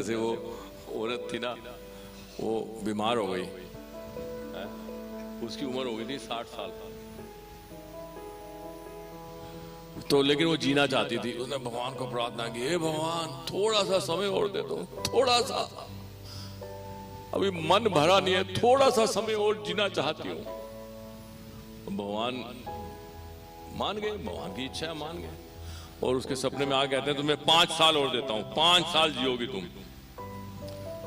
जैसे वो औरत थी ना, वो बीमार हो गई, उसकी उम्र हो गई थी 60 साल, तो लेकिन वो जीना चाहती थी। उसने भगवान को प्रार्थना की, हे भगवान थोड़ा सा समय और दे दो, थोड़ा सा, अभी मन भरा नहीं है, थोड़ा सा समय और जीना चाहती हूँ। भगवान मान गए, भगवान की इच्छा है, मान गए। और उसके सपने में आ कहते हैं तुम्हें 5 साल और देता हूं, 5 साल जियोगी तुम।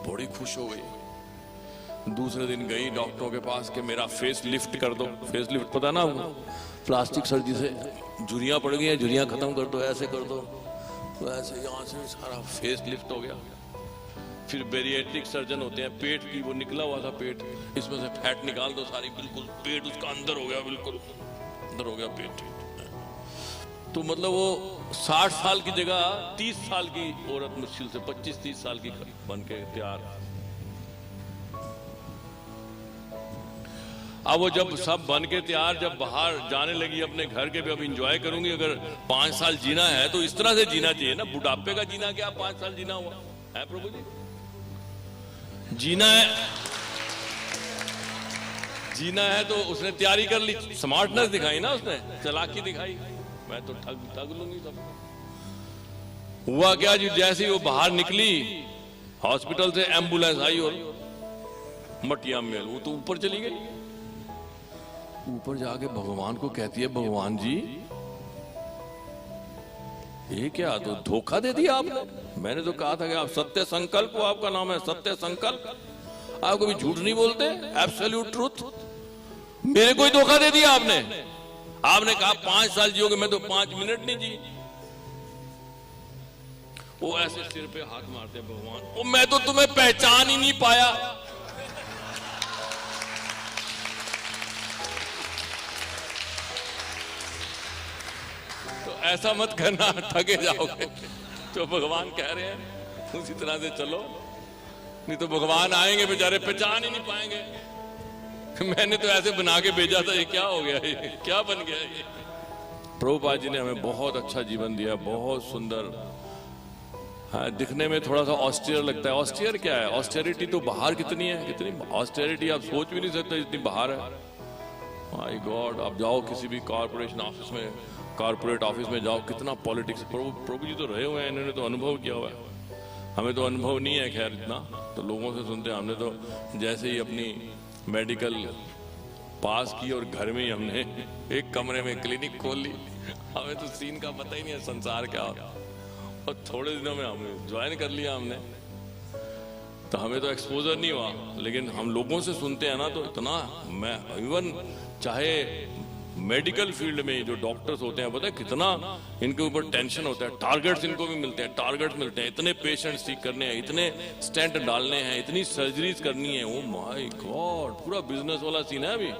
बड़ी खुश हो गई। दूसरे दिन गई डॉक्टरों के पास कि मेरा फेस लिफ्ट कर दो। फेस लिफ्ट पता ना आपको, प्लास्टिक सर्जरी से झुर्रियां पड़ गई हैं, झुर्रियां खत्म कर दो, ऐसे कर दो, तो ऐसे यहाँ से सारा फेस लिफ्ट हो गया। फिर बेरिएट्रिक सर्जन होते हैं, पेट की वो निकला हुआ था पेट, इसमें से फैट निकाल दो सारी, बिल्कुल पेट उसका अंदर हो गया, बिल्कुल अंदर हो गया पेट। तो मतलब वो 60 साल की जगह 30 साल की औरत मुश्किल से 25-30 साल की बन के तैयार। अब वो जब सब बन के तैयार, जब बाहर जाने लगी अपने घर के भी, अब इंजॉय करूंगी, अगर 5 साल जीना है तो इस तरह से जीना चाहिए ना, बुढ़ापे का जीना क्या 5 साल जीना हुआ है प्रभु जी? जीना है, जीना है तो उसने तैयारी कर ली, स्मार्टनेस दिखाई ना, उसने चालाकी दिखाई, मैं तो ठग लूंगी सब। हुआ क्या जी, जैसे ही वो बाहर निकली हॉस्पिटल से, एम्बुलेंस आई और मटिया मेल, वो तो ऊपर चली गई। ऊपर जाके भगवान को कहती है, भगवान जी ये क्या, तो धोखा दे दिया आपने। मैंने तो कहा था कि आप सत्य संकल्प हो, आपका नाम है सत्य संकल्प, आप कभी झूठ नहीं बोलते, एब्सोल्यूट ट्रूथ। मेरे को ही धोखा दे दिया आपने। आपने कहा 5 साल जियोगे, मैं तो 5 मिनट नहीं जी। वो ऐसे सिर पे हाथ मारते, भगवान ओ मैं तो तुम्हें पहचान ही नहीं पाया। तो ऐसा मत करना, ठगे जाओगे। तो भगवान कह रहे हैं उसी तरह से चलो, नहीं तो भगवान आएंगे बेचारे, पहचान ही नहीं पाएंगे। मैंने तो ऐसे बना के भेजा था, ये क्या हो गया, ये क्या बन गया ये। प्रभुपाद जी ने हमें बहुत अच्छा जीवन दिया, बहुत सुंदर। हाँ, दिखने में थोड़ा सा ऑस्टियर लगता है। ऑस्टियर क्या है? ऑस्टेरिटी तो बाहर कितनी है, कितनी ऑस्टेरिटी आप सोच भी नहीं सकते जितनी बाहर है। माय गॉड, आप जाओ किसी भी कॉर्पोरेशन ऑफिस में, कॉर्पोरेट ऑफिस में जाओ, कितना पॉलिटिक्स। प्रभु जी तो रहे हुए हैं, इन्होंने तो अनुभव किया हुआ है। हमें तो अनुभव नहीं है खैर इतना, तो लोगों से सुनते हैं। हमने तो जैसे ही अपनी मेडिकल पास की और घर में ही हमने एक कमरे में क्लिनिक खोल ली। हमें तो सीन का पता ही नहीं है संसार क्या होता, और थोड़े दिनों में हमने ज्वाइन कर लिया हमने, तो हमें तो एक्सपोजर नहीं हुआ। लेकिन हम लोगों से सुनते हैं ना, तो इतना, मैं इवन चाहे मेडिकल फील्ड में जो डॉक्टर्स होते हैं, पता है कितना इनके ऊपर टेंशन होता है। टारगेट्स इनको भी मिलते हैं, टारगेट्स मिलते हैं, इतने पेशेंट्स ठीक करने हैं, इतने स्टेंट डालने हैं, इतनी सर्जरीज करनी है। ओ माय गॉड, पूरा बिजनेस वाला सीन है अभी,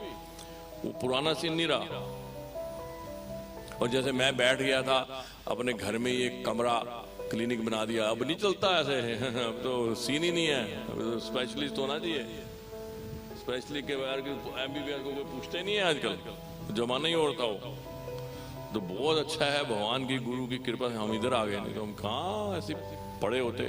वो पुराना सीन नहीं रहा। और जैसे मैं बैठ गया था अपने घर में ही एक कमरा क्लिनिक बना दिया, अब नहीं चलता ऐसे। अब तो सीन ही नहीं है, तो स्पेशलिस्ट होना चाहिए। स्पेशलिस्ट के बगैर MBBS को कोई पूछते नहीं है आजकल, जमाना ही और था वो। तो बहुत अच्छा है, भगवान की गुरु की कृपा से हम इधर आ गए, नहीं तो हम कहाँ ऐसे पड़े होते।